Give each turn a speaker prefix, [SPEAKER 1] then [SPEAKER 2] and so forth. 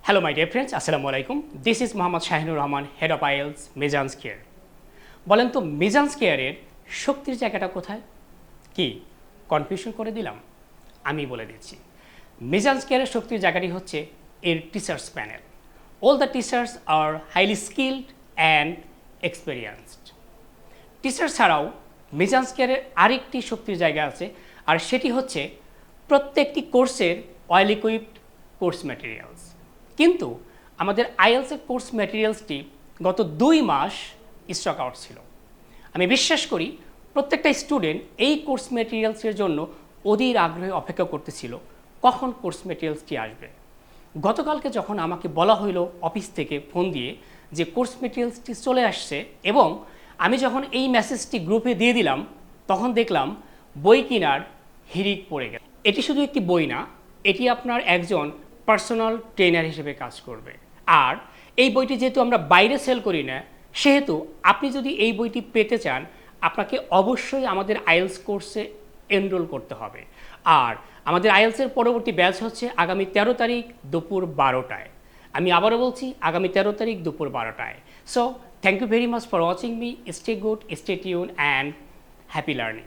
[SPEAKER 1] Hello my dear friends, Assalamu alaikum. This is Mohammad Shahinur Rahman, Head of IELTS, Mizan's Care. বলেন তো মিজান্স কেয়ারের শক্তির জায়গাটা কোথায়? কি কনফিউশন করে দিলাম? আমি বলে দিচ্ছি। মিজান্স কেয়ারের শক্তির জায়গাটি হচ্ছে এর teachers panel. All the teachers are highly skilled and experienced. Teacher ছাড়াও মিজান্স কেয়ারের আরেকটি শক্তির জায়গা আছে, আর সেটি হচ্ছে প্রত্যেকটি কোর্সের ওয়েল ইকুইপড কোর্স ম্যাটেরিয়ালস। কিন্তু আমাদের আইএলসের কোর্স ম্যাটেরিয়ালসটি গত 2 মাস স্টক আউট ছিল। আমি বিশ্বাস করি প্রত্যেকটা স্টুডেন্ট এই কোর্স ম্যাটেরিয়ালসের জন্য অধীর আগ্রহে অপেক্ষা করতেছিল কখন কোর্স ম্যাটেরিয়ালসটি আসবে। গতকালকে যখন আমাকে বলা হইল অফিস থেকে ফোন দিয়ে যে কোর্স ম্যাটেরিয়ালসটি চলে আসছে, এবং আমি যখন এই মেসেজটি গ্রুপে দিয়ে দিলাম, তখন দেখলাম বই কেনার হিড়িক পড়ে গেল। এটি শুধু একটি বই না, এটি আপনার একজন পার্সোনাল ট্রেনার হিসেবে কাজ করবে। আর এই বইটি যেহেতু আমরা বাইরে সেল করি না, সেহেতু আপনি যদি এই বইটি পেতে চান, আপনাকে অবশ্যই আমাদের আইএলস কোর্সে এনরোল করতে হবে। আর আমাদের আইএলসের পরবর্তী ব্যাচ হচ্ছে আগামী 13 তারিখ দুপুর 12টায়। আমি আবারও বলছি, আগামী 13 তারিখ দুপুর 12টায়। So thank you very much for watching me. Stay good, stay tune and happy learning.